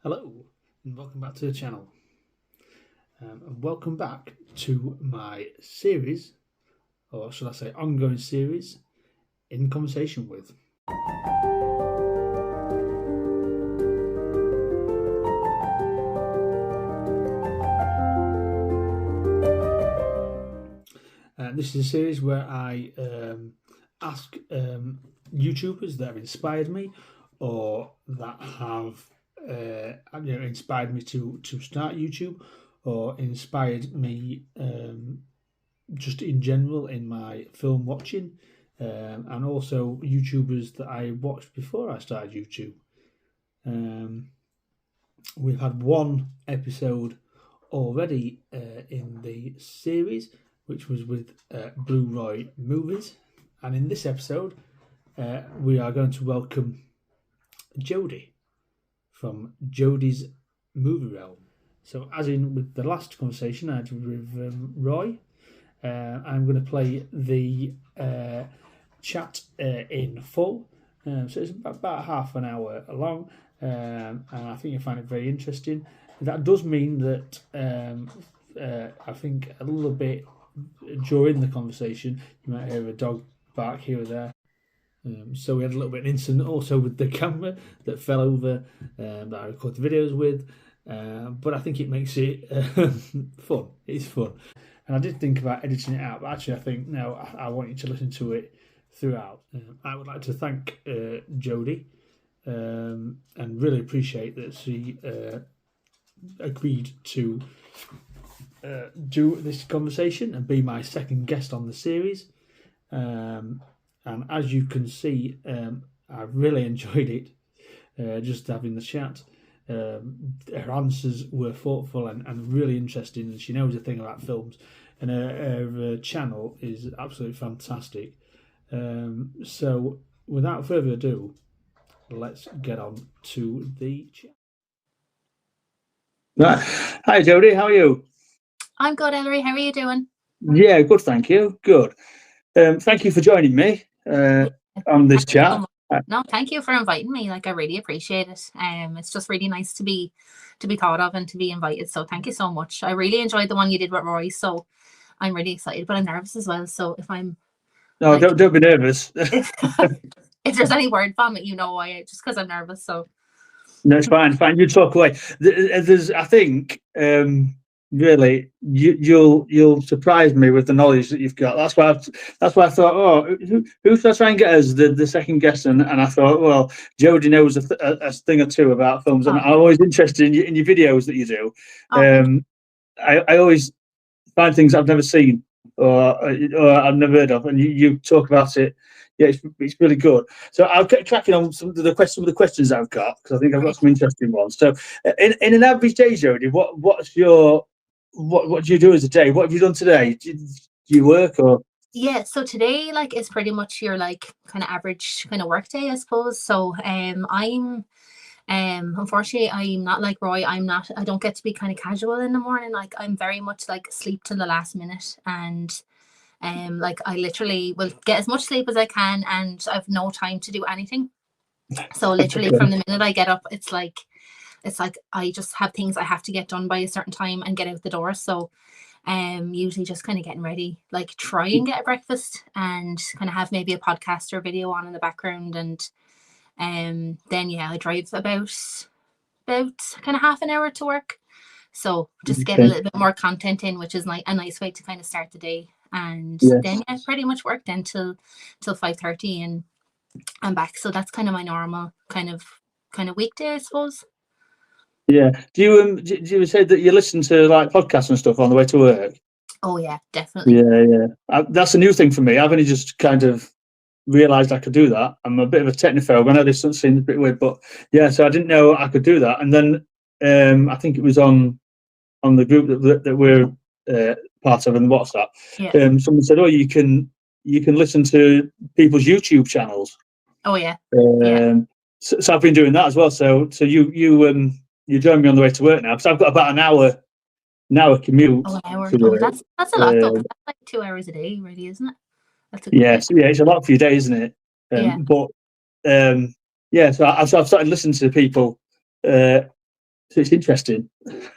Hello and welcome back to the channel, and welcome back to my series, or should I say ongoing series, In Conversation With. This is a series where I ask YouTubers that have inspired me or that have inspired me to start YouTube, or inspired me just in general in my film watching, and also YouTubers that I watched before I started YouTube. We've had one episode already in the series, which was with Blue Roy Movies, and in this episode we are going to welcome Jodie from Jodie's Movie Realm. So, as in with the last conversation I had with Roy, I'm going to play the chat in full. So it's about half an hour long, and I think you'll find it very interesting. That does mean that I think a little bit during the conversation you might hear a dog bark here or there. So we had a little bit of an incident also with the camera that fell over that I recorded videos with, but I think it makes it fun. It's fun, and I did think about editing it out, but actually I think no, I want you to listen to it throughout. I would like to thank Jodie, and really appreciate that she agreed to do this conversation and be my second guest on the series. And as you can see, I really enjoyed it, just having the chat. Her answers were thoughtful and really interesting, and she knows a thing about films, and her channel is absolutely fantastic. So without further ado, let's get on to the chat. Right. Hi Jodie, how are you? I'm good, Ellery. How are you doing? Yeah, good, thank you. Good. Thank you for joining me on this chat. No, thank you for inviting me. Like, I really appreciate it. It's just really nice to be thought of and to be invited. So thank you so much. I really enjoyed the one you did with Roy. So I'm really excited, but I'm nervous as well. So if I'm don't be nervous. If there's any word vomit, why. Just because I'm nervous. So no, it's fine. Fine. You talk away. There's, I think, really, you'll surprise me with the knowledge that you've got. That's why I thought, oh, who should I try and get as the second guest? And I thought, well, Jodie knows a thing or two about films, and I'm always interested in your videos that you do. I always find things I've never seen or I've never heard of, and you talk about it. Yeah, it's really good. So I'll get cracking on some of the questions I've got, because I think I've got some interesting ones. So, in an average day, Jodie, what do you do as a day? What have you done today? Do you work or? Yeah, so today is pretty much your kind of average kind of work day, I suppose. So I'm unfortunately I'm not like Roy. I don't get to be kind of casual in the morning. I'm very much sleep till the last minute, and I literally will get as much sleep as I can, and I've no time to do anything. So literally from the minute I get up, it's like I just have things I have to get done by a certain time and get out the door. So usually just kind of getting ready, try and get a breakfast and kind of have maybe a podcast or video on in the background, and then I drive about kind of half an hour to work. So just get a little bit more content in, which is a nice way to kind of start the day. And then I pretty much work then till 5:30 and I'm back. So that's kind of my normal kind of weekday, I suppose. Yeah. Do you say that you listen to podcasts and stuff on the way to work? Oh yeah, definitely. Yeah. That's a new thing for me. I've only just kind of realised I could do that. I'm a bit of a technophobe. I know this seems a bit weird, but yeah. So I didn't know I could do that. And then I think it was on the group that we're part of in WhatsApp. Yeah. Someone said, "Oh, you can listen to people's YouTube channels." Oh yeah. So I've been doing that as well. So you join me on the way to work now, because I've got about an hour commute. Oh, an hour. That's a lot though. That's like 2 hours a day, really, isn't it? It's a lot for your day, isn't it? But so I've started listening to people So it's interesting.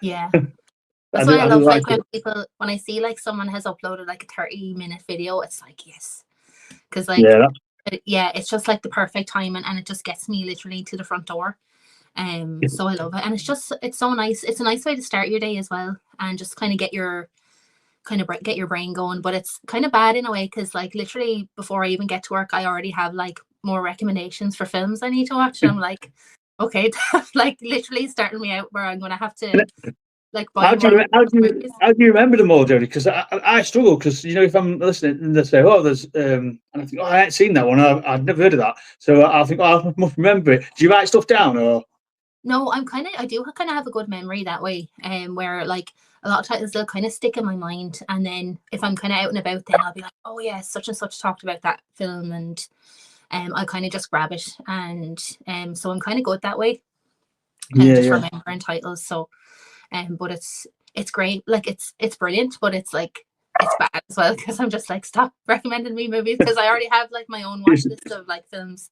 Yeah. I That's do, why I I do love like like it. when I see like someone has uploaded like a 30-minute video, it's like yes, because like Yeah, yeah, it's just like the perfect timing, and it just gets me literally to the front door. So I love it, and it's so nice. It's a nice way to start your day as well, and just kind of get your brain going. But it's kind of bad in a way because like literally before I even get to work, I already have like more recommendations for films I need to watch, and I'm like, okay, like literally starting me out where I'm gonna have to like buy How do more you how do you movies. how do you remember them all, Jodie? Because I struggle because if I'm listening and they say, "Oh, there's," and I think, "Oh, I ain't seen that one. I've never heard of that." So I think, "Oh, I must remember it." Do you write stuff down or? No, I do kind of have a good memory that way, where like a lot of times they'll kind of stick in my mind, and then if I'm kind of out and about, then I'll be like, oh yeah, such and such talked about that film, and I kind of just grab it, and so I'm kind of good that way, and Yeah, just yeah. remembering titles. So, but it's great, like it's brilliant, but it's like it's bad as well because I'm just like stop recommending me movies because I already have like my own watch list of like films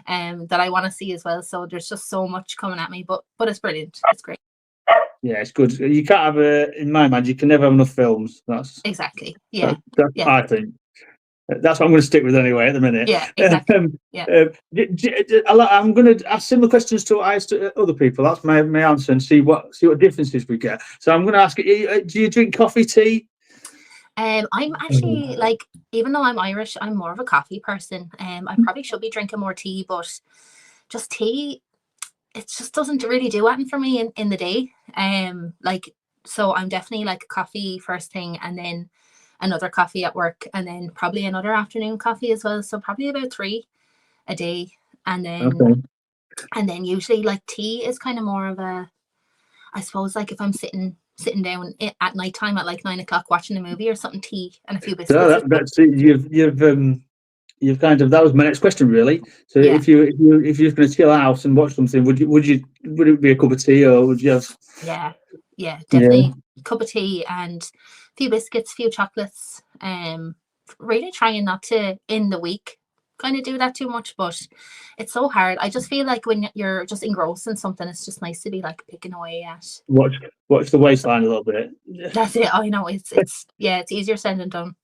that I want to see as well. So there's just so much coming at me, but it's brilliant. It's great. Yeah, it's good. You can't have in my mind, you can never have enough films. Exactly. Yeah. That's Yeah. I think. That's what I'm going to stick with anyway at the minute. Yeah. Exactly. Yeah. I'm going to ask similar questions to what I asked other people. That's my answer, and see what differences we get. So I'm going to ask you: do you drink coffee, tea? I'm actually like, even though I'm Irish, I'm more of a coffee person. I probably should be drinking more tea, but just tea, it just doesn't really do anything for me in the day. Like, so I'm definitely like a coffee first thing, and then another coffee at work, and then probably another afternoon coffee as well. So probably about 3 a day, and then Okay. usually like tea is kind of more of a, I suppose like if I'm sitting down at night time at like 9 o'clock watching a movie or something, tea and a few So biscuits or something. that's you've kind of that was my next question really. So Yeah, if you're going to chill out and watch something, would it be a cup of tea or would you have? yeah, yeah, Yeah, definitely cup of tea and a few biscuits, few chocolates. Really trying not to in the week kind of do that too much, but it's so hard. I just feel like when you're just engrossed in something, it's just nice to be like picking away at. watch watch the waistline a little bit. That's it. I know it's yeah, it's easier said than done.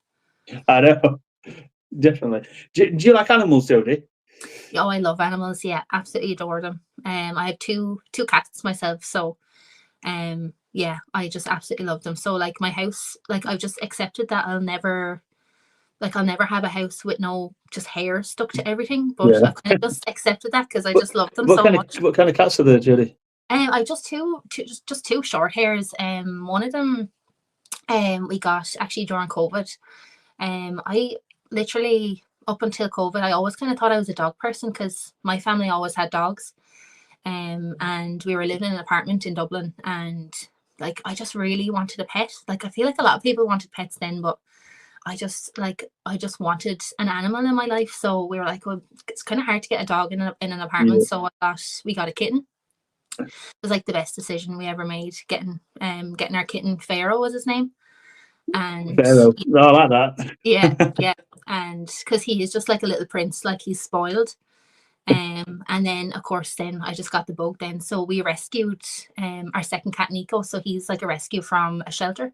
I know, definitely. Do you like animals, Jodie? Oh, I love animals. Yeah, absolutely adore them. I have two cats myself, so yeah, I just absolutely love them. So like my house, like I've just accepted that I'll never have a house with no just hair stuck to everything. But Yeah. I've kind of just accepted that because I What just love them what so kind of much. what kind of cats are there, Jodie? I just just two short hairs. One of them, we got actually during COVID. I literally up until COVID, I always kind of thought I was a dog person because my family always had dogs. And we were living in an apartment in Dublin, and like I just really wanted a pet. Like I feel like a lot of people wanted pets then, but I just wanted an animal in my life. So we were like, well, it's kind of hard to get a dog in an apartment. Yeah. So we got a kitten. It was like the best decision we ever made. Getting our kitten. Pharaoh was his name, and Pharaoh. No, I like that. yeah, yeah, and because he is just like a little prince, like he's spoiled. And then of course then I just got the bug then. So we rescued our second cat Nico. So he's like a rescue from a shelter.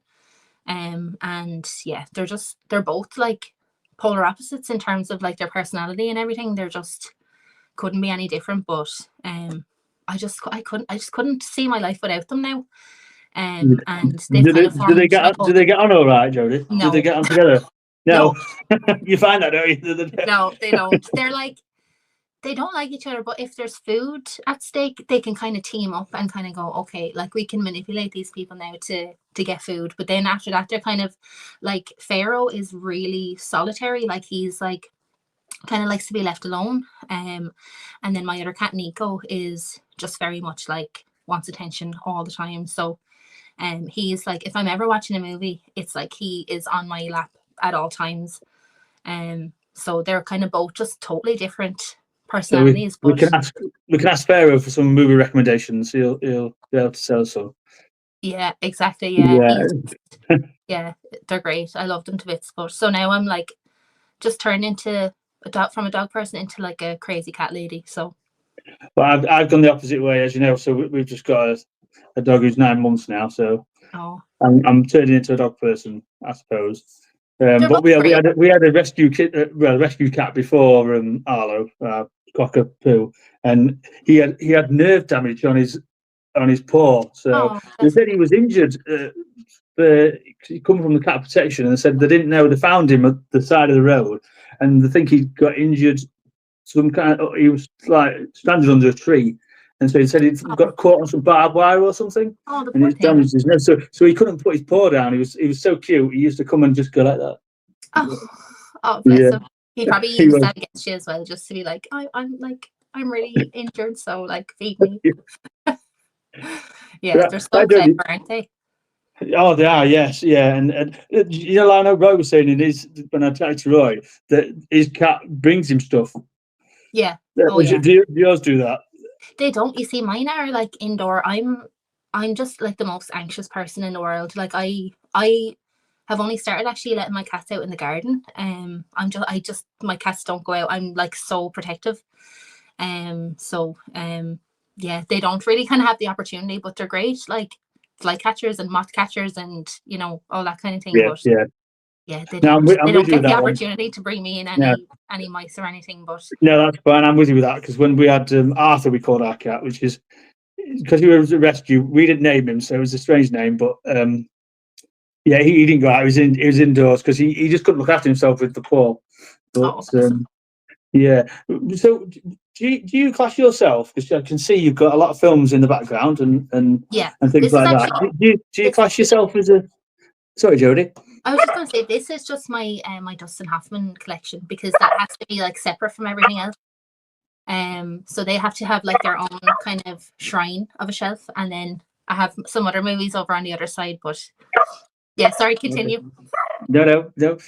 And yeah, they're both like polar opposites in terms of like their personality and everything. They're just couldn't be any different. But I just couldn't see my life without them now. And they've kind of Do they formed get my on, do whole they get on all right, Jodie? Do they no, get on together? No. no, You find that, don't you? no, they don't. They're like they don't like each other, but if there's food at stake, they can kind of team up and kind of go, okay, like we can manipulate these people now to get food. But then after that, they're kind of like Pharaoh is really solitary. Like he's like kind of likes to be left alone. And then my other cat Nico is just very much like wants attention all the time. So he's like if I'm ever watching a movie, it's like he is on my lap at all times. So they're kind of both just totally different So we, personalities, we but can ask we can ask Pharaoh for some movie recommendations. He'll be able to sell some. yeah, exactly. Yeah, Yeah. yeah, they're great. I love them to bits. But so now I'm like just turned into a dog person into like a crazy cat lady. So But I've gone the opposite way, as you know. So we've just got a dog who's 9 months now, so Oh, I'm turning into a dog person, I suppose. they're But both we great. had a rescue kit, rescue cat before Arlo, cockapoo, and he had nerve damage on his paw. So Oh, they that's said he was injured. He come from the cat protection, and they said they didn't know. They found him at the side of the road, and they think he got injured. Some kind. He was like stranded under a tree, and so he said he oh, got caught on some barbed wire or something, oh, the and poor it thing. damaged his nerve. So he couldn't put his paw down. He was so cute. He used to come and just go like that. Oh, oh, bless Yeah, him. He probably he used was. that against you as well, just to be like, I'm really injured, so like feed me. Yeah, they're I so clever, don't. aren't they? Oh, they are, yes, yeah, and you know, like I know Roy was saying in his when I talked to Roy that his cat brings him stuff. Yeah. Yeah, Oh yeah. do yours do that? They don't. You see, mine are like indoor. I'm just like the most anxious person in the world. Like I have only started actually letting my cats out in the garden. I just my cats don't go out. I'm like so protective. Yeah, they don't really kind of have the opportunity, but they're great. Like fly catchers and moth catchers and all that kind of thing. Yeah, But yeah. yeah, No, they I'm with don't you with get the that one. opportunity to bring me in Yeah, any mice or anything. But no, that's fine. I'm with you with that because when we had Arthur, we called our cat, which is because he was a rescue. We didn't name him, so it was a strange name. But yeah, he didn't go out. He was indoors because he just couldn't look after himself with the paw. But oh, bless 'em. yeah. So do you class yourself? Because I can see you've got a lot of films in the background Yeah, and things this is like that. actually Do you this class yourself as a? Sorry, Jodie. I was just going to say this is just my my Dustin Hoffman collection because that has to be like separate from everything else. So they have to have like their own kind of shrine of a shelf, and then I have some other movies over on the other side. But yeah, sorry, continue. No. Do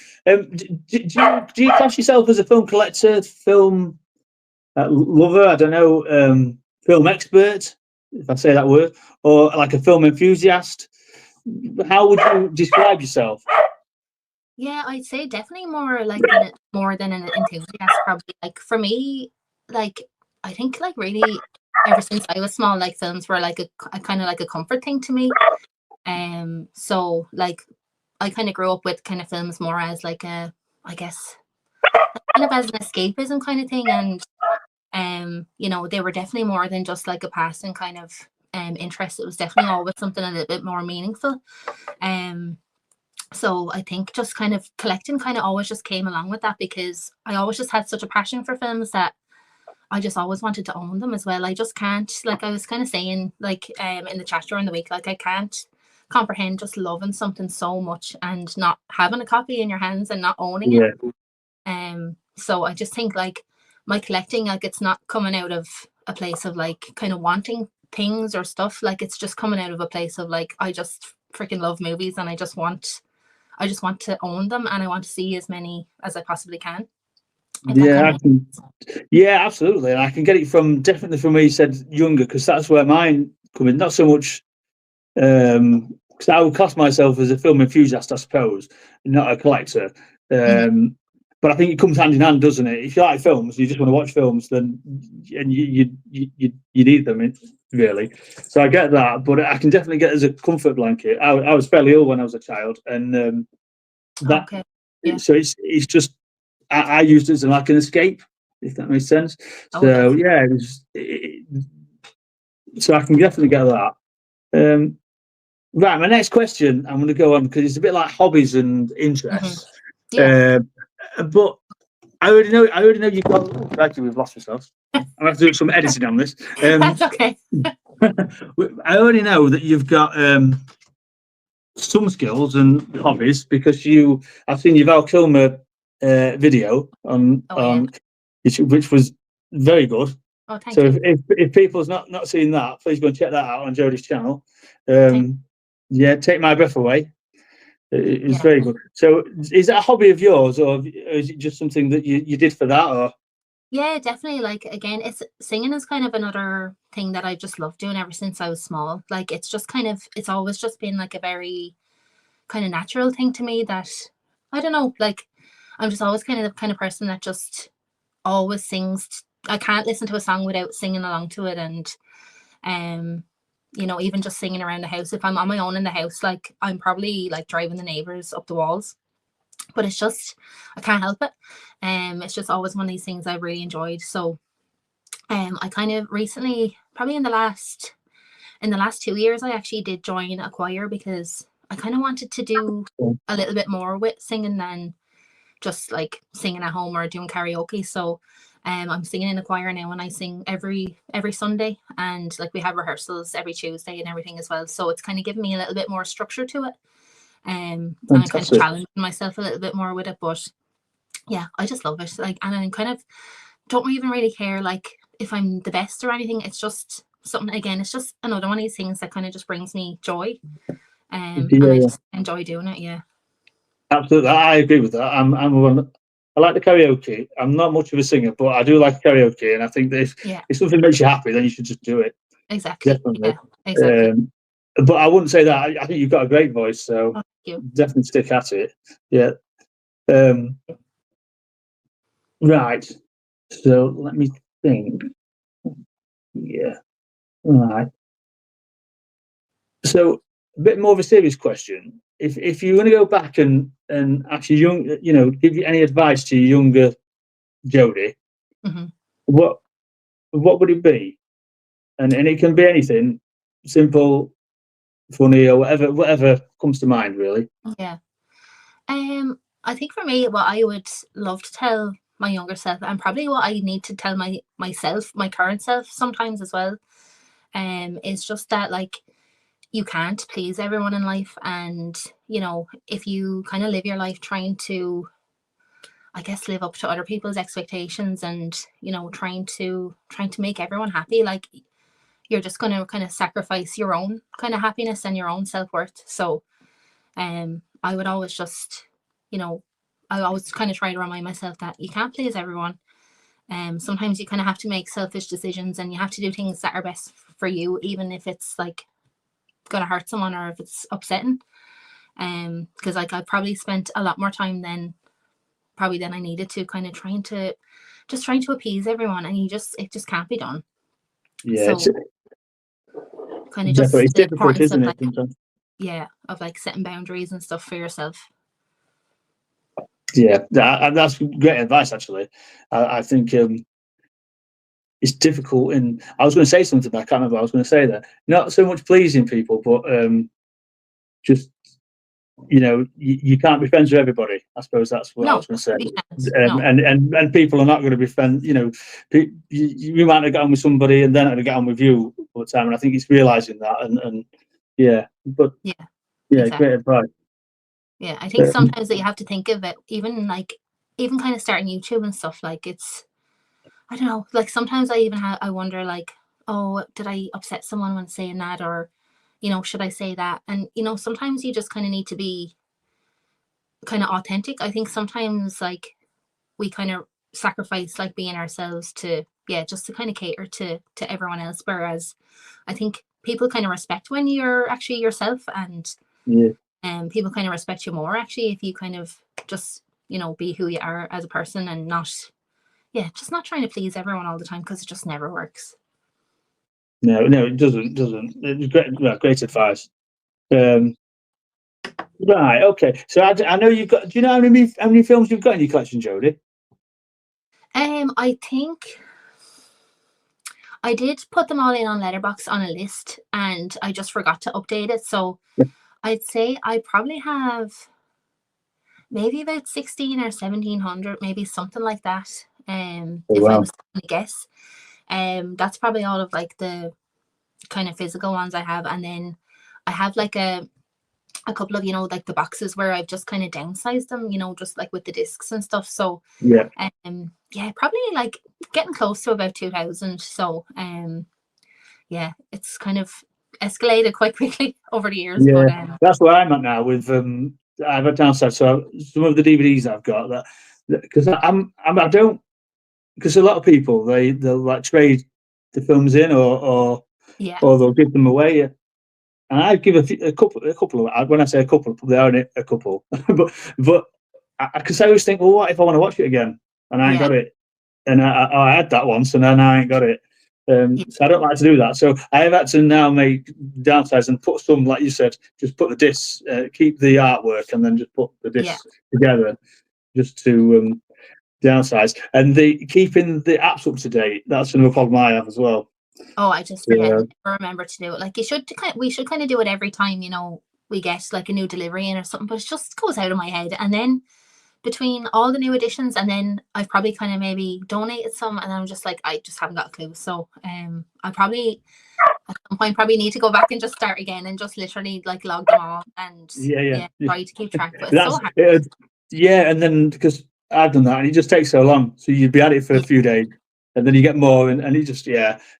you class yourself as a film collector, film lover? I don't know, film expert, if I say that word, or like a film enthusiast? How would you describe yourself? Yeah, I'd say definitely more than an enthusiast. Probably like for me, like I think like really ever since I was small, like films were like a kind of like a comfort thing to me. So like I kind of grew up with kind of films more as like I guess kind of as an escapism kind of thing, and they were definitely more than just like a passing kind of interest. It was definitely always something a little bit more meaningful. Um, so I think just kind of collecting kind of always just came along with that because I always just had such a passion for films that I just always wanted to own them as well. I just can't, like I was kind of saying, like in the chat during the week, like I can't comprehend just loving something so much and not having a copy in your hands and not owning it. Yeah, So I just think like my collecting, like it's not coming out of a place of like kind of wanting things or stuff. Like it's just coming out of a place of like I just freaking love movies and I just want to own them and I want to see as many as I possibly can. If that kind yeah, of I can. Yeah, absolutely. And I can get it from definitely from where you said younger, because that's where mine come in. Not so much because I would class myself as a film enthusiast, I suppose, not a collector. Mhm. But I think it comes hand in hand, doesn't it? If you like films, you just want to watch films, then and you need them, really. So I get that, but I can definitely get it as a comfort blanket. I was fairly ill when I was a child, and that Okay. Yeah. so it's just I used it as like an escape, if that makes sense. Oh, So definitely. yeah, so I can definitely get that. Right, my next question, I'm going to go on because it's a bit like hobbies and Hmm. interests. Yeah. Uh, but I already know you've got. Actually, we've lost ourselves. I'm going to have to do some editing on this. That's okay. I already know that you've got some skills and hobbies because I've seen your Val Kilmer video Oh yeah. which was very good. Oh, thank So you. if people's not seen that, please go and check that out on Jodie's channel. Thank Yeah, Take My Breath Away. It's yeah. very good. So is that a hobby of yours, or is it just something that you did for that? Or Yeah, definitely. Like again, it's singing is kind of another thing that I just love doing ever since I was small. Like it's just kind of it's always just been like a very kind of natural thing to me that I don't know, like I'm just always kind of the kind of person that just always sings. I can't listen to a song without singing along to it, and um even just singing around the house. If I'm on my own in the house, like I'm probably like driving the neighbors up the walls. But it's just I can't help it. It's just always one of these things I've really enjoyed. So I kind of recently, probably in the last 2 years, I actually did join a choir because I kind of wanted to do a little bit more with singing than just like singing at home or doing karaoke. So I'm singing in a choir now, and I sing every Sunday, and like we have rehearsals every Tuesday and everything as well. So it's kind of given me a little bit more structure to it. And I'm kind of challenging myself a little bit more with it. But yeah, I just love it. Like, and I kind of don't even really care like if I'm the best or anything. It's just something, again, it's just another one of these things that kind of just brings me joy. And I just enjoy doing it. Yeah. Absolutely, I agree with that. I'm one. I like the karaoke. I'm not much of a singer, but I do like karaoke, and I think that if something makes you happy, then you should just do it. Exactly. Definitely. Yeah, exactly. But I wouldn't say that. I think you've got a great voice, so definitely stick at it. Yeah. Right. So let me think. Yeah. Right. So a bit more of a serious question. If you're going to go back and actually give you any advice to your younger Jodie, what would it be? And it can be anything, simple, funny, or whatever comes to mind, really. Yeah. I think for me, what I would love to tell my younger self, and probably what I need to tell myself, my current self, sometimes as well, is just that like you can't please everyone in life, and if you kind of live your life trying to, I guess, live up to other people's expectations, and trying to make everyone happy, like you're just going to kind of sacrifice your own kind of happiness and your own self-worth. So I would always just, I always kind of try to remind myself that you can't please everyone. Sometimes you kind of have to make selfish decisions, and you have to do things that are best for you, even if it's like going to hurt someone or if it's upsetting. Because like I've probably spent a lot more time than I needed to, kind of trying to appease everyone, and it just can't be done. Yeah. So kind of just it's the difficult, importance isn't of it? Sometimes. Yeah, of like setting boundaries and stuff for yourself. Yeah, that's great advice. Actually, I think it's difficult. And I was going to say something, but I can't remember what I was going to say there. Not so much pleasing people, but just you can't be friends with everybody. I suppose that's what I was going to say. And people are not going to be friends. You might have got on with somebody, and then they'll get on with you all the time. And I think it's realizing that. And yeah, but yeah, exactly. Great advice. Yeah, I think sometimes that you have to think of it, even kind of starting YouTube and stuff. Like I don't know. Like sometimes I wonder like, oh, did I upset someone when saying that, or should I say that? And sometimes you just kind of need to be kind of authentic. I think sometimes like we kind of sacrifice like being ourselves to just to kind of cater to everyone else. Whereas I think people kind of respect when you're actually yourself, and people kind of respect you more actually if you kind of just be who you are as a person, and not trying to please everyone all the time, because it just never works. No, it doesn't. It's great advice. Right, okay. So I know you've got. Do you know how many films you've got in your collection, Jodie? I think I did put them all in on Letterboxd on a list, and I just forgot to update it. So I'd say I probably have maybe about 16 or 1700, maybe something like that. If I was going to guess, that's probably all of like the kind of physical ones I have, and then I have like a couple of like the boxes where I've just kind of downsized them, just like with the discs and stuff. So probably like getting close to about 2000. So it's kind of escalated quite quickly over the years. Yeah, but that's where I'm at now with I've a downside. So some of the DVDs I've got that because I don't, because a lot of people they'll like trade the films in or they'll give them away. And I'd give a couple of, when I say a couple, they are a couple, but because I always think, well, what if I want to watch it again and I ain't got it, and I had that once and then I ain't got it. Yeah. So I don't like to do that. So I have had to now make downsize and put some, like you said, just put the discs, keep the artwork, and then just put the Yeah. discs together, just to downsize. And the keeping the apps up to date, that's another problem I have as well. Oh, I just forget. Yeah, Never remember to do it. Like we should kind of do it every time, we get like a new delivery in or something. But it just goes out of my head. And then between all the new additions, and then I've probably kind of maybe donated some, and I'm just like, I just haven't got a clue. So I probably at some point probably need to go back and just start again and just literally like log them all and yeah, yeah. try to keep track. But it's so That's hard. yeah, and then because I've done that, and it just takes so long. So you'd be at it for a Yeah, few days, and then you get more, and it just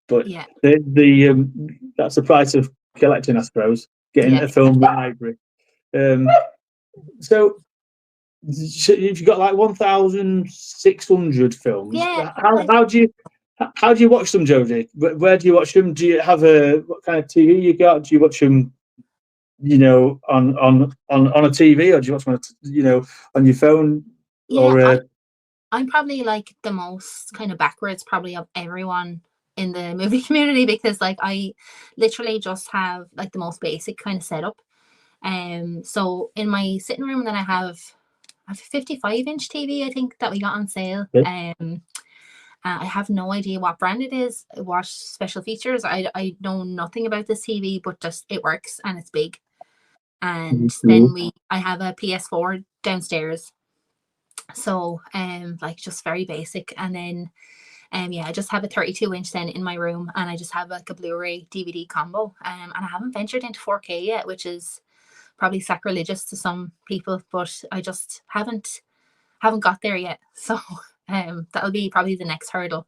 But yeah, the that's the price of collecting, I suppose. Getting yeah, a film library. Um, so if you've got like 1,600 films, yeah. how do you watch them, Jodie? Where do you watch them? Do you have what kind of TV you got? Do you watch them, on a TV, or do you watch them, on your phone? Yeah, Or I'm probably like the most kind of backwards probably of everyone in the movie community, because like I literally just have like the most basic kind of setup. So in my sitting room, then I have a 55-inch TV, I think, that we got on sale. I have no idea what brand it is, what special features. I know nothing about this TV, but just it works and it's big. And then I have a PS4 downstairs. So like just very basic. And then I just have a 32-inch then in my room, and I just have like a Blu-ray DVD combo. And I haven't ventured into 4K yet, which is probably sacrilegious to some people, but I just haven't got there yet. So that'll be probably the next hurdle,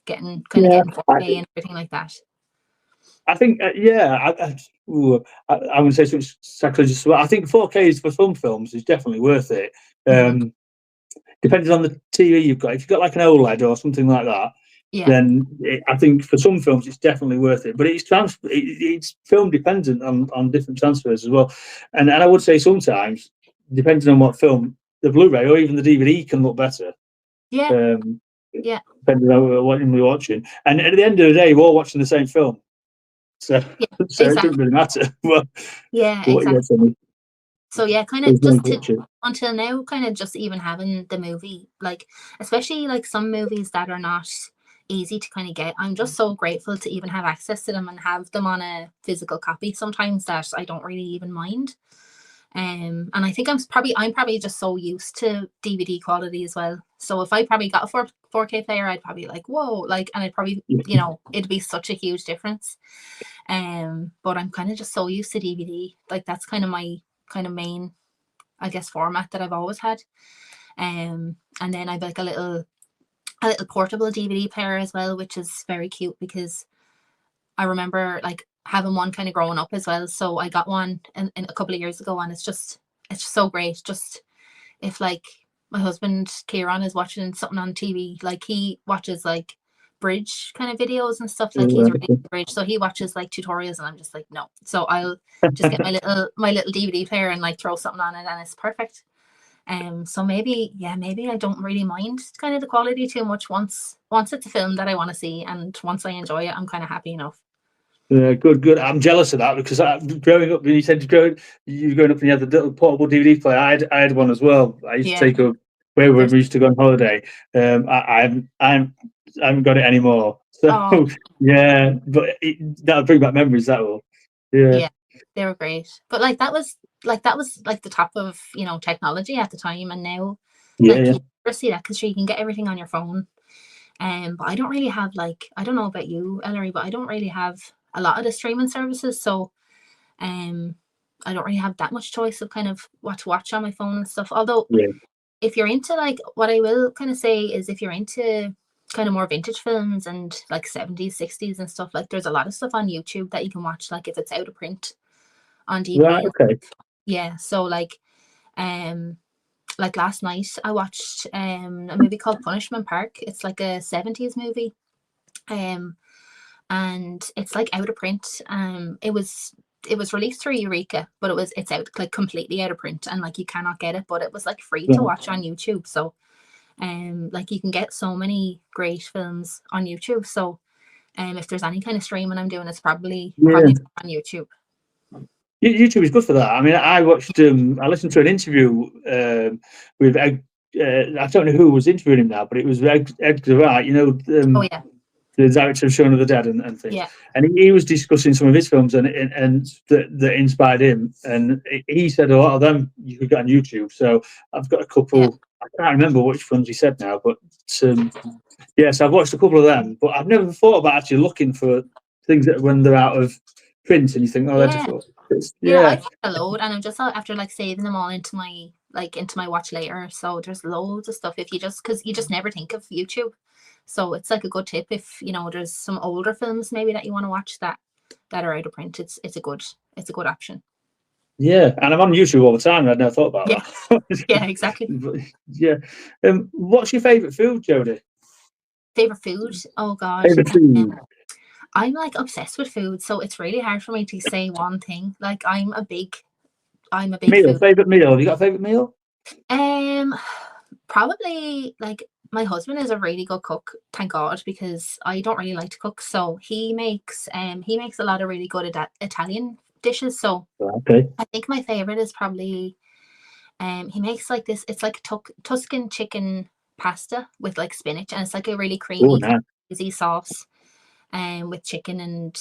getting yeah, 4K and everything like that. I think I wouldn't say so much sacrilegious. But I think 4K is for some films is definitely worth it. Mm-hmm. Depending on the TV you've got. If you've got like an OLED or something like that, Yeah, then I think for some films it's definitely worth it. But it's film dependent on different transfers as well. And I would say sometimes, depending on what film, the Blu-ray or even the DVD can look better. yeah, Um, yeah, Depending on what we're watching. And at the end of the day, we're all watching the same film. So yeah, so it doesn't exactly. really matter what Yeah, you exactly. watch on it. So yeah, kind As of long just as you watch it. until now, kind of just even having the movie, like especially like some movies that are not easy to kind of get. I'm just so grateful to even have access to them and have them on a physical copy sometimes, that I don't really even mind. And I think I'm probably just so used to DVD quality as well. So if I probably got a 4K player, I'd probably like, whoa, like, and I'd probably, it'd be such a huge difference. But I'm kind of just so used to DVD. Like that's kind of my kind of main, I guess, format that I've always had. And then I've like a little portable DVD player as well, which is very cute, because I remember like having one kind of growing up as well. So I got one in a couple of years ago, and it's just so great. Just if like my husband Kieran is watching something on TV, like he watches like bridge kind of videos and stuff. Like he's really into bridge, so he watches like tutorials, and I'm just like, no. So I'll just get my little DVD player and like throw something on it, and it's perfect. So maybe I don't really mind kind of the quality too much once it's a film that I want to see, and once I enjoy it, I'm kind of happy enough. Yeah, good. I'm jealous of that, because growing up, when you said you were growing up and you had the little portable DVD player. I had one as well. I used to Yeah, take up where we there's used to go on holiday. I haven't got it anymore. So oh yeah, but that'll bring back memories. That will. Yeah, yeah, they were great. But like that was like the top of technology at the time, and now yeah, like yeah. you never see that, because you can get everything on your phone. But I don't really have, like, I don't know about you, Ellery, but I don't really have a lot of the streaming services, so I don't really have that much choice of kind of what to watch on my phone and stuff. Although Yeah. if you're into, like, what I will kind of say is, if you're into kind of more vintage films and like 70s, 60s and stuff, like there's a lot of stuff on YouTube that you can watch, like if it's out of print on Right. DVD. Okay. Yeah, so like last night I watched a movie called Punishment Park. It's like a 70s movie. And it's like out of print. It was released through Eureka, but it's out like completely out of print, and like you cannot get it, but it was like free to Right. watch on YouTube. So like you can get so many great films on YouTube. So If there's any kind of streaming I'm doing, it's probably Yeah. on YouTube. YouTube is good for that. I mean, I listened to an interview with I don't know who was interviewing him now, but it was Edgar Wright, Oh yeah, the director of Shaun of the Dead and things. yeah, And he was discussing some of his films and that inspired him. And he said a lot of them you could get on YouTube. So I've got a couple. yeah. I can't remember which films he said now, but yes, I've watched a couple of them. But I've never thought about actually looking for things that when they're out of print and you think, oh, Yeah. yeah. I found a load, and I'm just after like saving them all into my watch later. So there's loads of stuff if you just because you just never think of YouTube. So it's like a good tip if there's some older films maybe that you want to watch that are out of print. It's a good option. Yeah, and I'm on YouTube all the time. I'd never thought about that. Yeah, exactly. But, yeah. What's your favourite food, Jodie? Favorite food? Oh God. Favourite food. I'm like obsessed with food, so it's really hard for me to say one thing. Like I'm a big meal. Food. Favorite meal? Have you got a favorite meal? Probably like my husband is a really good cook, thank God, because I don't really like to cook. So he makes a lot of really good Italian dishes. So okay, I think my favorite is probably he makes like this. It's like Tuscan chicken pasta with like spinach, and it's like a really creamy, easy sauce. With chicken and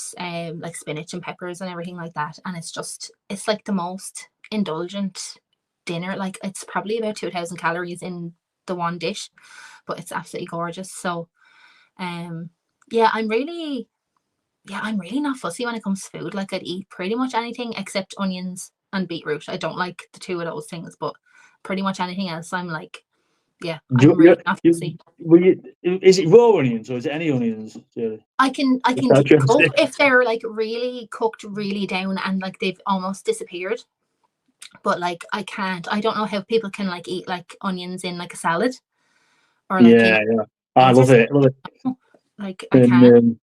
like spinach and peppers and everything like that, and it's like the most indulgent dinner. Like it's probably about 2,000 calories in the one dish, but it's absolutely gorgeous. So I'm really not fussy when it comes to food. Like I'd eat pretty much anything except onions and beetroot. I don't like the two of those things, but pretty much anything else I'm like, yeah, I'm really not fussy. Is it raw onions or is it any onions? I can cook if they're like really cooked really down and like they've almost disappeared. But like I don't know how people can like eat like onions in like a salad or like I love it. Like I can't.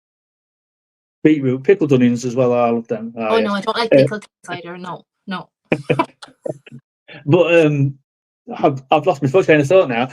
Beetroot, pickled onions as well. I love them. No, I don't like pickled either. No. But I've lost my foot train of thought now.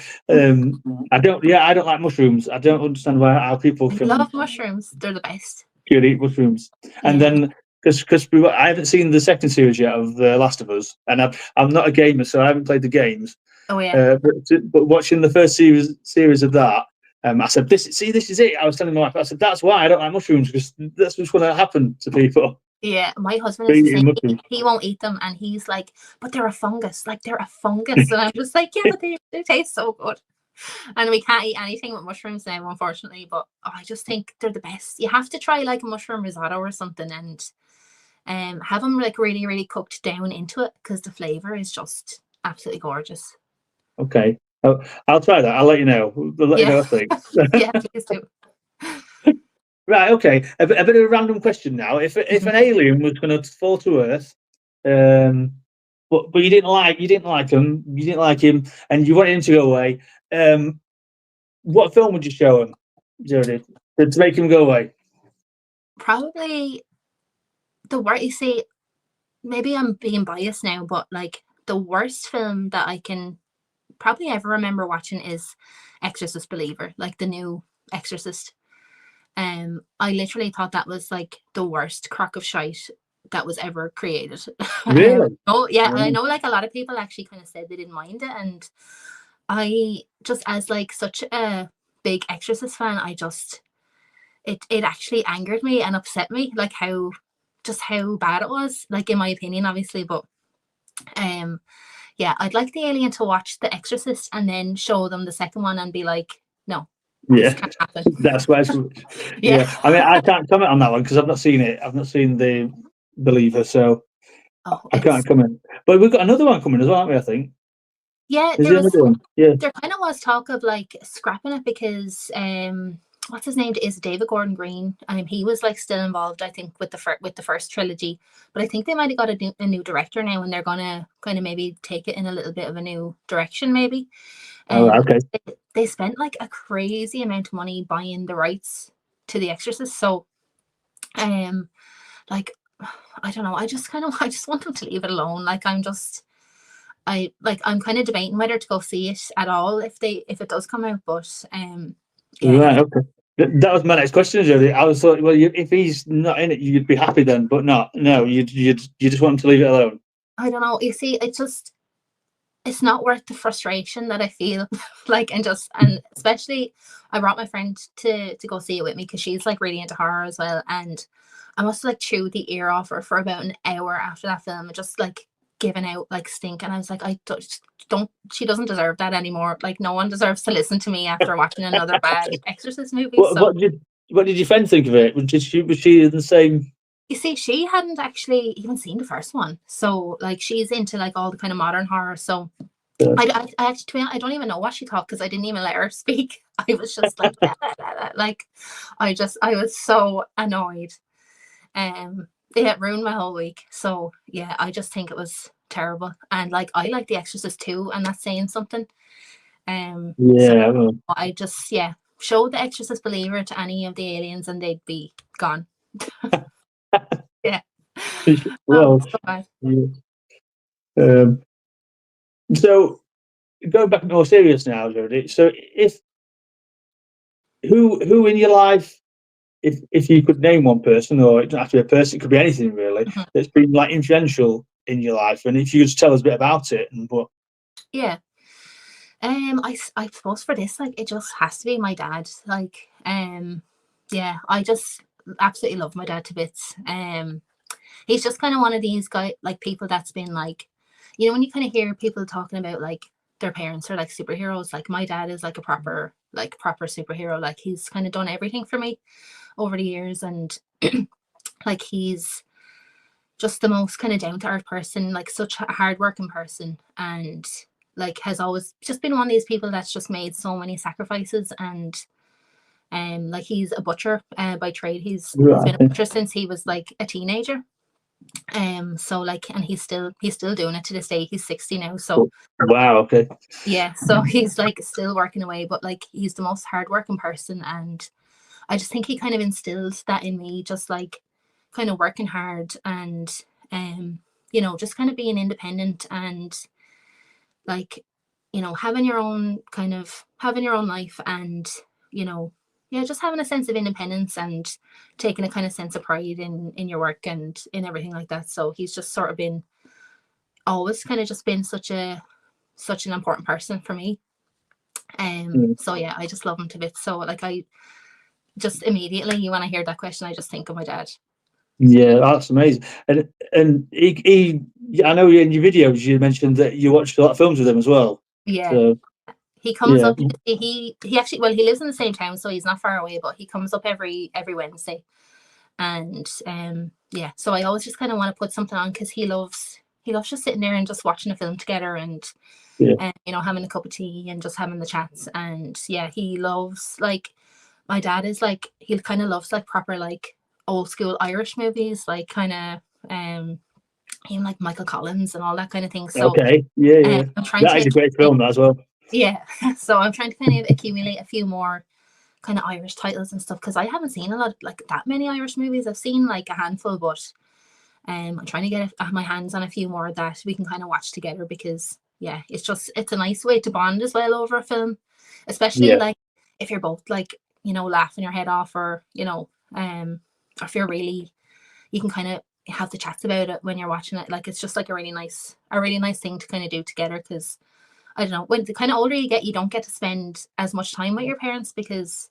I don't like mushrooms. I don't understand how people can. I love mushrooms. They're the best. You eat mushrooms, and then because I haven't seen the second series yet of The Last of Us, and I'm not a gamer, so I haven't played the games. Oh yeah. But watching the first series of that, I said, "This is it." I was telling my wife, I said, "That's why I don't like mushrooms because that's what's going to happen to people." Yeah, my husband is the same. He won't eat them, and he's like, "But they're a fungus. Like they're a fungus." And I'm just like, "Yeah, but they taste so good." And we can't eat anything with mushrooms now, unfortunately. But I just think they're the best. You have to try like a mushroom risotto or something, and have them like really, really cooked down into it because the flavor is just absolutely gorgeous. Okay, I'll try that. I'll let you know. I'll let you know what I think. Yeah, please do. Right, okay. A bit of a random question now. If an alien was going to fall to Earth, but you didn't like him, and you wanted him to go away, what film would you show him, Jodie, to make him go away? Probably the worst. You see, maybe I'm being biased now, but like the worst film that I can probably ever remember watching is Exorcist Believer, like the new Exorcist. I literally thought that was like the worst crock of shite that was ever created. Really? I know like a lot of people actually kind of said they didn't mind it, and I just as like such a big Exorcist fan, I just it actually angered me and upset me, like how bad it was, like in my opinion, obviously. But I'd like the alien to watch The Exorcist and then show them the second one and be like, no. Yeah, that's why. Yeah, I mean, I can't comment on that one because I've not seen it. I've not seen The Believer, so I can't comment. But we've got another one coming as well, haven't we? I think. Yeah, there kind of was talk of like scrapping it because what's his name is David Gordon Green. He was like still involved, I think, with the first trilogy, but I think they might have got a new director now, and they're gonna kind of maybe take it in a little bit of a new direction, maybe. Okay. They spent like a crazy amount of money buying the rights to The Exorcist, so like I don't know. I just want them to leave it alone. Like I'm kind of debating whether to go see it at all if it does come out. But right, okay. That was my next question, Jodie. I was thought, well, if he's not in it, you'd be happy then, but not. No, you just want him to leave it alone. I don't know. You see, it's not worth the frustration that I feel. Like, and especially I brought my friend to go see it with me because she's like really into horror as well. And I must have like chewed the ear off her for about an hour after that film, just like giving out like stink. And I was like, I don't she doesn't deserve that anymore. Like, no one deserves to listen to me after watching another bad Exorcist movie. What So what did your friend think of it? Was she in the same? you see, she hadn't actually even seen the first one. So like she's into like all the kind of modern horror. So I actually, to be honest, I don't even know what she thought because I didn't even let her speak. I was just like, like, I was so annoyed. It ruined my whole week. So yeah, I just think it was terrible. And like, I like The Exorcist too, and that's saying something. So Yeah. Well, I just, yeah, show The Exorcist Believer to any of the aliens and they'd be gone. Yeah. Oh, well, so bad. yeah. Um, so going back more serious now, Jodie. So if who in your life, if you could name one person, or it doesn't have to be a person, it could be anything really, Mhm. that's been like influential in your life, and if you could just tell us a bit about it and what. Yeah. I suppose for this, like, it just has to be my dad. Like, yeah, I just absolutely love my dad to bits. He's just kind of one of these guy like people that's been like, when you kind of hear people talking about like their parents are like superheroes. Like my dad is like a proper superhero. Like he's kind of done everything for me over the years, and like he's just the most kind of down to earth person, like such a hardworking person, and like has always just been one of these people that's just made so many sacrifices. And like he's a butcher by trade. He's been a Right. butcher since he was like a teenager. So like, and he's still doing it to this day. He's 60 now, so Wow. Okay. yeah, so he's like still working away, but like he's the most hardworking person. And I just think he kind of instilled that in me, just like kind of working hard and just kind of being independent and like, having your own life, and you know, yeah, just having a sense of independence and taking a kind of sense of pride in your work and in everything like that. So he's just sort of been always kind of just been such an important person for me. Mm. So yeah, I just love him to bits. So like, I just immediately when I hear that question, I just think of my dad. Yeah, that's amazing. And I know in your videos you mentioned that you watched a lot of films with him as well. Yeah, So he comes yeah, up. He actually, well, he lives in the same town, so he's not far away. But he comes up every Wednesday, and yeah. So I always just kind of want to put something on because he loves just sitting there and just watching a film together, and yeah. having a cup of tea and just having the chats. And yeah, he loves like my dad is like he kind of loves like proper like old school Irish movies, like kind of even like Michael Collins and all that kind of thing. So Okay. Yeah, yeah. I'm trying That to is a great film, that as well. yeah. So I'm trying to kind of accumulate a few more kind of Irish titles and stuff because I haven't seen a lot like that many Irish movies. I've seen like a handful, but I'm trying to get my hands on a few more that we can kind of watch together because yeah, it's a nice way to bond as well over a film, especially Yeah, like if you're both like laughing your head off, or if you're really you can kind of have the chats about it when you're watching it. Like it's just like a really nice thing to kind of do together because I don't know, when the kind of older you get, you don't get to spend as much time with your parents because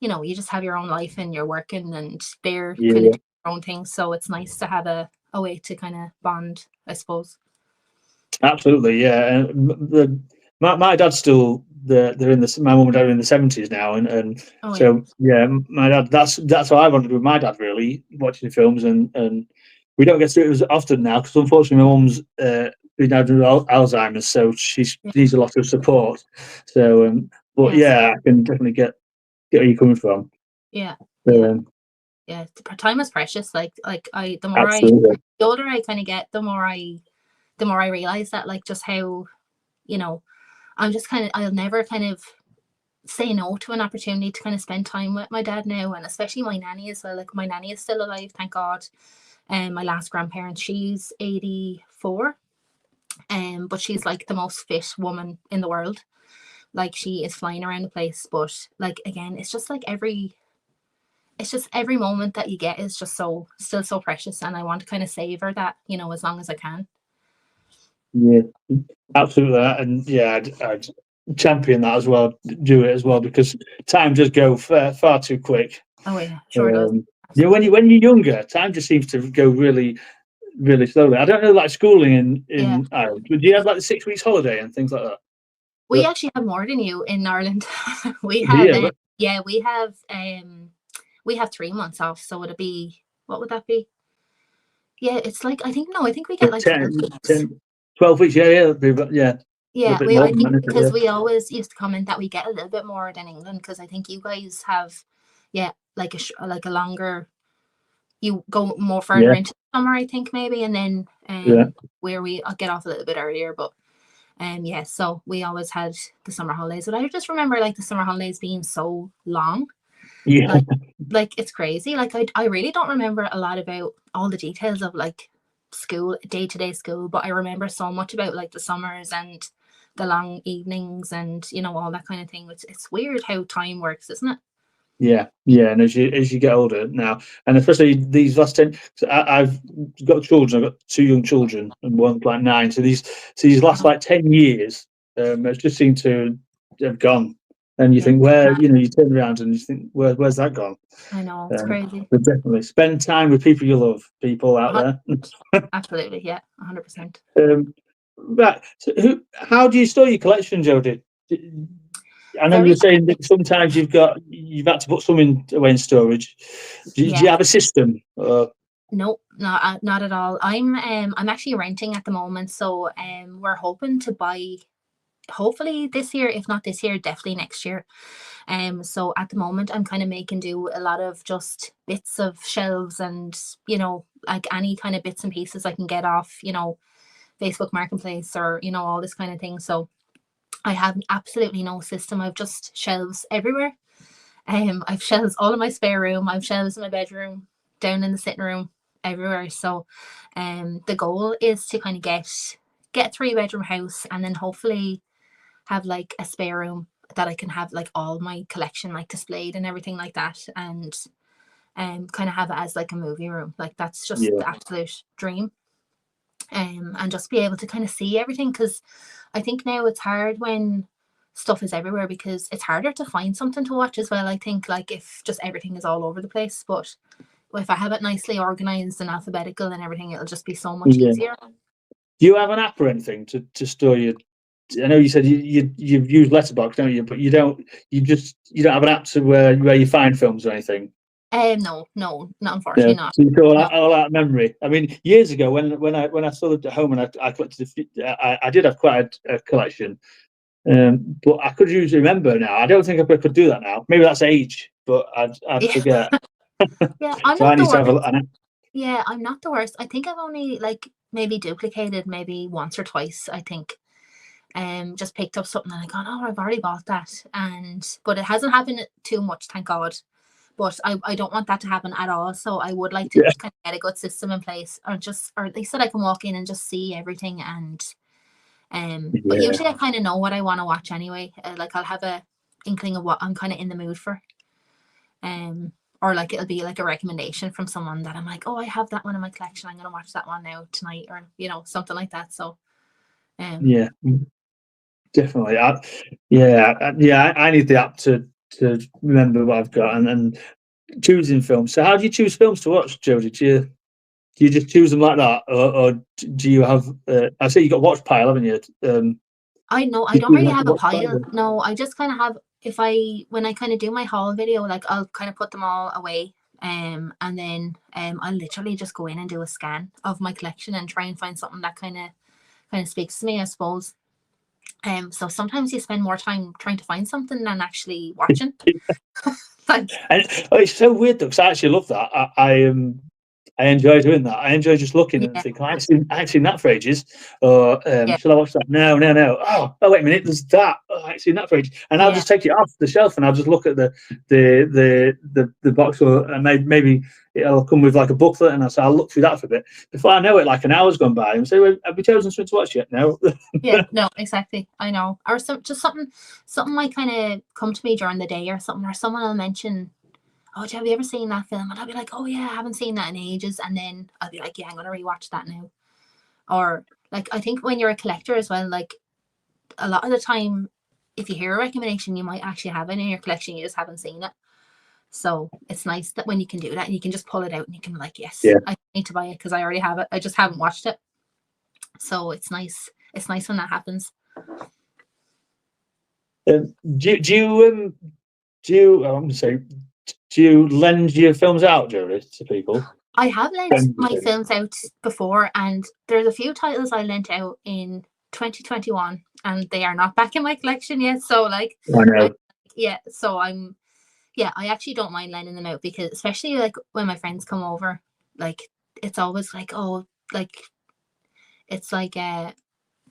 you just have your own life and you're working and they're kind of yeah. doing their own things. So it's nice to have a way to kind of bond, I suppose. Absolutely, yeah. And my dad's still they're in the my mum and dad are in the 70s now, and Oh yeah. so yeah, my dad. That's what I wanted to do with my dad really, watching films, and we don't get to do it as often now because unfortunately my mum's been having Alzheimer's, so she Yeah. needs a lot of support. So, but Yes. yeah, I can definitely get where you're coming from. Yeah. Yeah. Um, Yeah. Time is precious. Like Absolutely, the older I kind of get, the more I realize that like just how, you know, I'll never kind of say no to an opportunity to kind of spend time with my dad now, and especially my nanny as well. Like my nanny is still alive, thank God. And my last grandparent, she's 84, but she's like the most fit woman in the world. like she is flying around the place. But like again, it's just every moment that you get is just still so precious, and I want to kind of savor that, as long as I can. Yeah, absolutely. And yeah, I'd champion that as well, do it as well, because time does go far too quick. Oh yeah, sure does. Yeah, when you're younger, time just seems to go really, really slowly. I don't know, like schooling in Ireland. Do you have like the 6 weeks holiday and things like that? We actually have more than you in Ireland. we Do have, you? yeah, we have 3 months off. So it'd be, what would that be? Yeah, it's like, I think we get like 12 weeks. 12 weeks. Yeah, yeah. A little Yeah, bit more I than think that, because yeah. we always used to comment that we get a little bit more than England, because I think you guys have, yeah, like a longer, you go more further Yeah, into summer, I think maybe, and then yeah, where we get off a little bit earlier, but yeah, so we always had the summer holidays, but I just remember like the summer holidays being so long, yeah, like it's crazy. Like I really don't remember a lot about all the details of like school, day-to-day school, but I remember so much about like the summers and the long evenings and all that kind of thing. It's weird how time works, isn't it? yeah, yeah. And as you get older now, and especially these last 10, so I've got children. I've got 2 young children, and one's like 9. So these last like 10 years, it's just seemed to have gone. And you Yeah, think, you turn around and you think, where's that gone? I know, it's crazy. But definitely spend time with people you love, people out there. Absolutely, yeah, 100%. Right. So how do you store your collection, Jodie? I know Very you're saying that sometimes you've had to put some away in storage. Do Yeah. you have a system? No, not at all. I'm actually renting at the moment, so we're hoping to buy, hopefully this year. If not this year, definitely next year. So at the moment I'm kind of making do a lot of just bits of shelves and like any kind of bits and pieces I can get off Facebook Marketplace, or all this kind of thing. So I have absolutely no system. I've just shelves everywhere. I've shelves all in my spare room. I've shelves in my bedroom, down in the sitting room, everywhere. So, the goal is to kind of get a 3-bedroom house, and then hopefully have like a spare room that I can have like all my collection like displayed and everything like that, and kind of have it as like a movie room. Like that's just the absolute dream. And just be able to kind of see everything, because I think now it's hard when stuff is everywhere, because it's harder to find something to watch as well. I think like if just everything is all over the place, but if I have it nicely organized and alphabetical and everything, it'll just be so much easier. Do you have an app or anything to store your? I know you said you've used Letterboxd, don't you? But you don't. You don't have an app to where you find films or anything. No, not Yeah, unfortunately not. so you go No. all out of memory. I mean, years ago when I still lived at home and I collected, I did have quite a collection, but I could usually remember now. I don't think I could do that now. Maybe that's age, but I'd Yeah. forget. Yeah, I'm So not I the need to have worst. an app. Yeah, I'm not the worst. I think I've only like maybe duplicated maybe once or twice, I think. Just picked up something and I gone, oh, I've already bought that. But it hasn't happened too much, thank God. But I don't want that to happen at all. So I would like to kind of get a good system in place, or at least that I can walk in and just see everything. And but usually I kind of know what I want to watch anyway. Like I'll have a inkling of what I'm kind of in the mood for. Or like it'll be like a recommendation from someone that I'm like, oh, I have that one in my collection, I'm gonna watch that one now tonight, or something like that. So Yeah, definitely. I need the app to remember what I've got and choosing films. So how do you choose films to watch, Jodie? Do you just choose them like that, or do you have? I say you got Watch Pile, haven't you? I know I don't really have a pile. No, I just kind of have, when I kind of do my haul video, like I'll kind of put them all away, and then I literally just go in and do a scan of my collection and try and find something that kind of speaks to me, I suppose. So sometimes you spend more time trying to find something than actually watching. And it's so weird though, because I actually love that. I enjoy doing that. I enjoy just looking and Yeah, thinking, I ain't seen that for ages. Or yeah, shall I watch that? No, no, no. Oh, wait a minute. There's that. Oh, I ain't seen that for ages. And I'll yeah, just take it off the shelf and I'll just look at the box, or maybe it'll come with like a booklet, and I'll look through that for a bit. Before I know it, like an hour's gone by, and say, well, have we chosen something to watch yet? No. yeah. No, exactly. I know. Or just something might kind of come to me during the day or something, or someone will mention, "Oh, have you ever seen that film?" And I'll be like, "Oh yeah, I haven't seen that in ages." And then I'll be like, "Yeah, I'm gonna rewatch that now." Or like, I think when you're a collector as well, like a lot of the time, if you hear a recommendation, you might actually have it in your collection, you just haven't seen it. So it's nice that when you can do that and you can just pull it out and you can be like, yes, Yeah. I need to buy it because I already have it. I just haven't watched it. So it's nice. It's nice when that happens. Do you I'm going to say, do you lend your films out, Jodie, to people? I have lent my films out before, and there's a few titles I lent out in 2021, and they are not back in my collection yet. So like, I know. so I actually don't mind lending them out, because especially like when my friends come over, like it's always like, oh, like it's like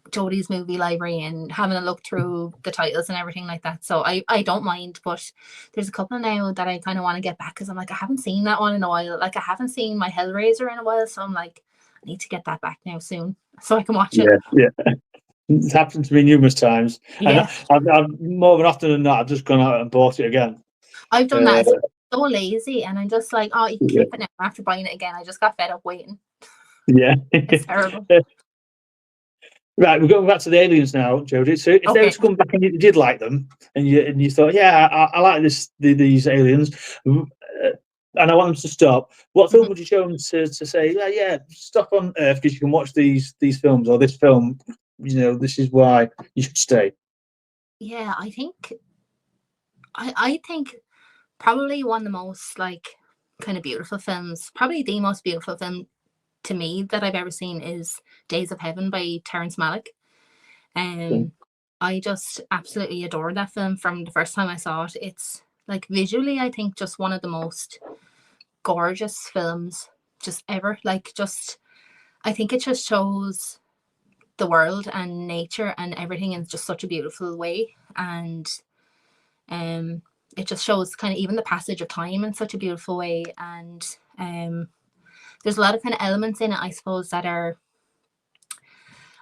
Jodie's movie library and having a look through the titles and everything like that. So I don't mind, but there's a couple now that I kind of want to get back, because I'm like, I haven't seen that one in a while. Like I haven't seen my Hellraiser in a while, so I'm like, I need to get that back now soon so I can watch it. Yeah. It's happened to me numerous times, and Yeah, I've more than often than not, I've just gone out and bought it again. I've done that. Uh, It's so lazy, and I'm just like, oh, you can yeah, keep it now. After buying it again, I just got fed up waiting. yeah. It's terrible. Right, we're going back to the aliens now, Jodie. So, if they were Okay. to come back and you did like them, and you thought, yeah, I like these aliens, and I want them to stop, what film would you show them to say, yeah, stop on Earth because you can watch these films, or this film, this is why you should stay. Yeah, I think probably one of the most like kind of beautiful films, probably the most beautiful film to me that I've ever seen, is Days of Heaven by Terrence Malick. Okay. I just absolutely adore that film from the first time I saw it. It's like visually, I think, just one of the most gorgeous films just ever. Like, just, I think it just shows the world and nature and everything in just such a beautiful way. And it just shows kind of even the passage of time in such a beautiful way. And there's a lot of kind of elements in it, I suppose, that are,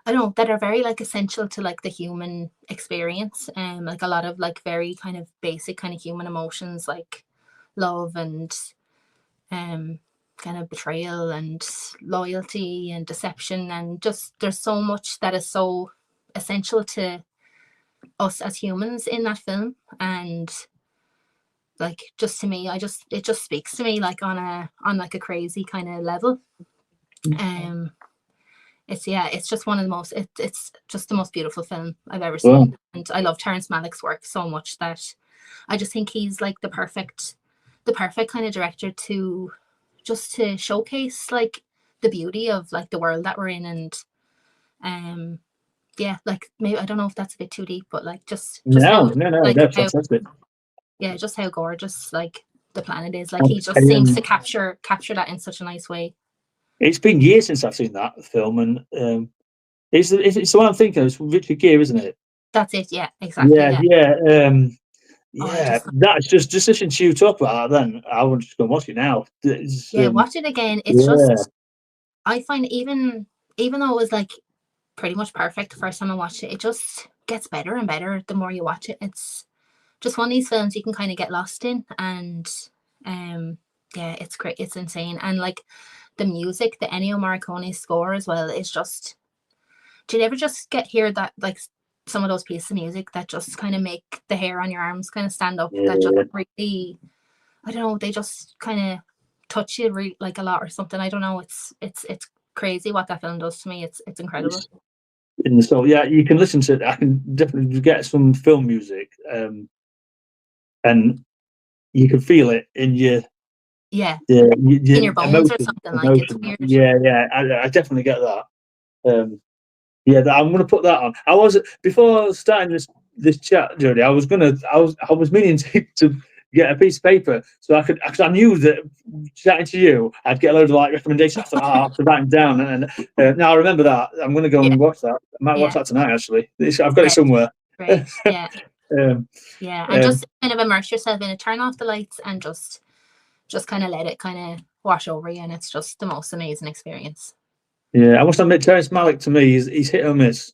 I don't know, that are very like essential to like the human experience. Like a lot of like very kind of basic kind of human emotions, like love and kind of betrayal and loyalty and deception, and just there's so much that is so essential to us as humans in that film. And like, just to me, it just speaks to me like on like a crazy kind of level. um it's just one of the most, it's just the most beautiful film I've ever Well, seen. And I love Terrence Malick's work so much that I just think he's like the perfect kind of director to just to showcase like the beauty of like the world that we're in. And yeah, like maybe I don't know if that's a bit too deep, but like just how, no, like that's how, fantastic. yeah, just how gorgeous like the planet is. Like he just seems to capture that in such a nice way. It's been years since I've seen that film, and it's the one I'm thinking of. It's Richard Gere, isn't it? That's it. Yeah, exactly. Yeah, Yeah. yeah, Oh, I yeah. just, That's just listening to you talk about that. Then I want to just go and watch it now. It's, yeah, watch it again. It's yeah, just, I find even though it was like pretty much perfect the first time I watched it, it just gets better and better the more you watch it. It's just one of these films you can kind of get lost in. And yeah, it's great. It's insane. And like the music, the Ennio Morricone score as well, is just, do you ever just hear that, like some of those pieces of music that just kind of make the hair on your arms kind of stand up, that just yeah. really, I don't know, they just kind of touch you like a lot or something. I don't know. It's crazy what that film does to me. It's incredible. In the soul, yeah. You can listen to it. I can definitely get some film music, and you can feel it in Yeah, your in your bones or emotion. something. Like it's weird. Yeah. I definitely get that. Yeah, I'm going to put that on. I was, before starting this chat, Jodie. I was meaning to get a piece of paper so I could, because I knew that chatting to you, I'd get a load of like recommendations. I thought, I have to write them down. And now I remember that. I'm going to go Yeah, and watch that. I might watch yeah, that tonight, actually. I've got it yeah. somewhere. Great. Yeah, um, yeah, and um, just kind of immerse yourself in it. Turn off the lights and just kind of let it kind of wash over you, and it's just the most amazing experience. yeah, I must admit, Terrence Malick to me, he's hit or miss.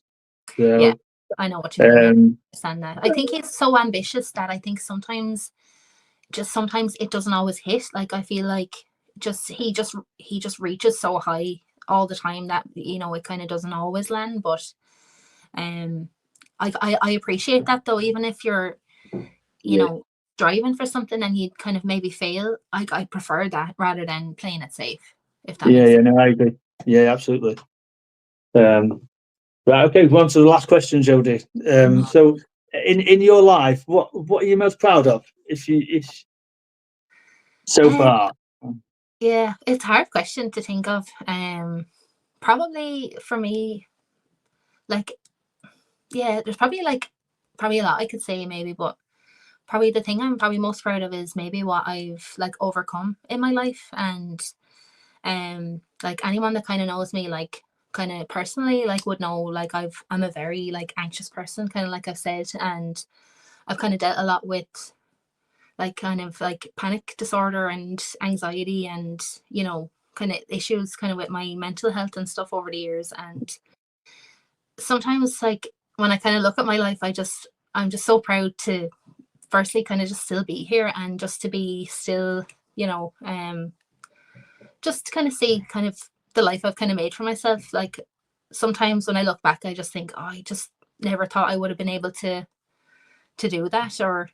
Yeah, So, I know what you mean. Yeah, um, I understand that. I think he's so ambitious that I think sometimes it doesn't always hit. Like I feel like he just reaches so high all the time that it kind of doesn't always land. But um, I appreciate that though. Even if you're you yeah, know driving for something and you kind of maybe fail, I prefer that rather than playing it safe. If that makes yeah, sense. no, I agree. Yeah, absolutely. Right, okay, on to the last question, Jodie. So, in your life, what are you most proud of? If so Um, far. yeah, it's a hard question to think of. Probably for me, like, yeah, there's probably a lot I could say maybe, but probably the thing I'm probably most proud of is maybe what I've like overcome in my life. And like anyone that kind of knows me like kind of personally like would know like I'm a very like anxious person, kind of like I've said, and I've kind of dealt a lot with like kind of like panic disorder and anxiety and kind of issues kind of with my mental health and stuff over the years. And sometimes like when I kind of look at my life, I'm just so proud to firstly kind of just still be here and just to be still, you know, just to kind of see kind of the life I've kind of made for myself. Like sometimes when I look back, I just think, oh, I just never thought I would have been able to do that. Or,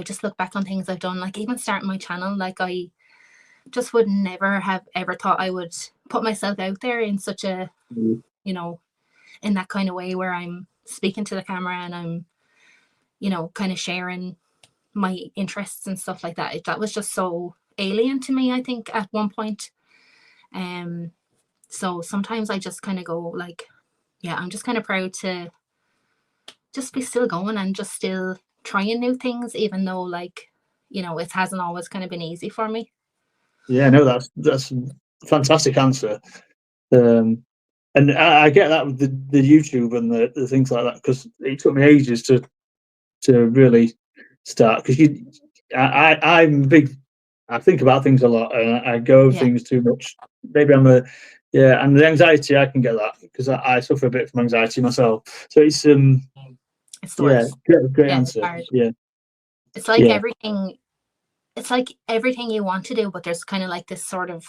just look back on things I've done, like even starting my channel, like I just would never have ever thought I would put myself out there in such a, you know, in that kind of way where I'm speaking to the camera and I'm, kind of sharing my interests and stuff like that. That was just so alien to me, I think, at one point. So sometimes I just kind of go like, yeah, I'm just kind of proud to just be still going and just still trying new things, even though like, it hasn't always kind of been easy for me. Yeah, no, that's a fantastic answer. And I get that with the YouTube and the things like that, because it took me ages to really start. Because I'm big. I think about things a lot, and I go over Yeah, things too much. Maybe I'm a yeah, and the anxiety I can get that because I suffer a bit from anxiety myself. So it's the yeah, worst. great Yeah, it's answer. hard. Yeah, It's like yeah, everything. It's like everything you want to do, but there's kind of like this sort of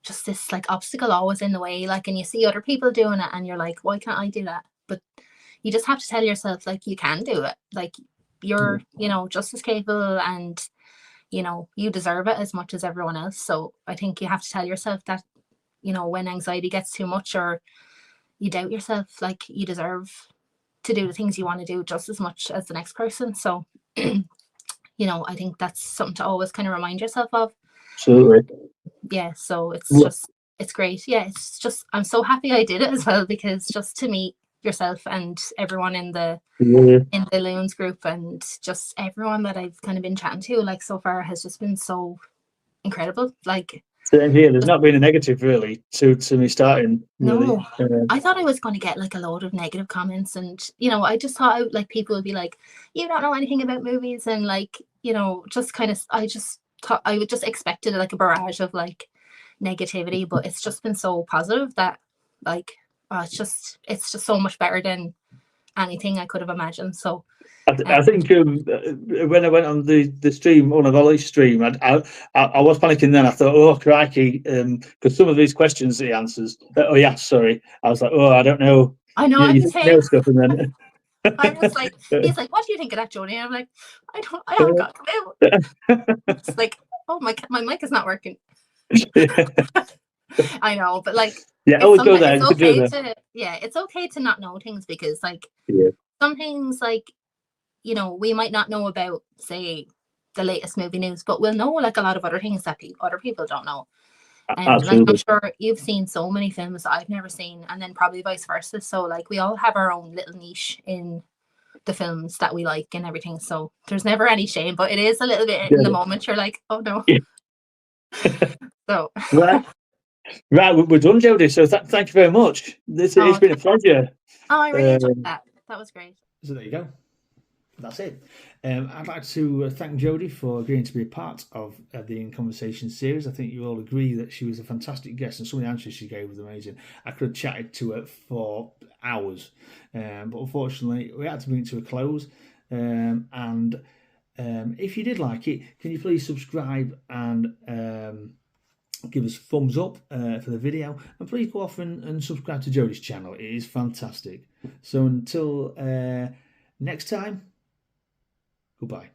just this like obstacle always in the way. Like, and you see other people doing it, and you're like, why can't I do that? But you just have to tell yourself like you can do it. Like you're, just as capable, and you deserve it as much as everyone else. So I think you have to tell yourself that, when anxiety gets too much or you doubt yourself, like you deserve to do the things you want to do just as much as the next person. So, I think that's something to always kind of remind yourself of. absolutely. Yeah. So it's Well, just, it's great. Yeah. It's just, I'm so happy I did it as well, because just to meet yourself and everyone yeah, in the Loons group and just everyone that I've kind of been chatting to like so far has just been so incredible. Like, same here. There's not been a negative really to me starting really. no, I thought I was going to get like a load of negative comments, and I just thought like people would be like, you don't know anything about movies, and like, just kind of, I just thought I would just expected like a barrage of like negativity, but it's just been so positive that like, it's just so much better than anything I could have imagined. So I think when I went on the stream, on a volley stream, I was panicking. Then I thought, oh crikey, because some of these questions he answers, yeah, sorry, I was like, oh, I don't know, I know you I'm the don't same. know stuff, and then I'm just like, he's like, what do you think of that, Jodie? And I'm like, I haven't got a clue. It's like, oh my mic is not working. I know, but like, yeah, it's always go sometimes there. it's You could do okay that. to, yeah, it's okay to not know things, because like Yeah, some things like, we might not know about, say, the latest movie news, but we'll know like a lot of other things that other people don't know. And like, I'm absolutely. sure you've seen so many films that I've never seen, and then probably vice versa. So like we all have our own little niche in the films that we like and everything. So there's never any shame, but it is a little bit in the moment. You're like, oh no. So right, we're done, Jodie. So thank you very much. It's been a pleasure. Oh, I really enjoyed that. That was great. So there you go. That's it. I'd like to thank Jodie for agreeing to be a part of the In Conversation series. I think you all agree that she was a fantastic guest, and some of the answers she gave was amazing. I could have chatted to her for hours, but unfortunately we had to bring it to a close. And if you did like it, can you please subscribe and give us a thumbs up for the video, and please go off and subscribe to Jodie's channel. It is fantastic. So until next time, goodbye.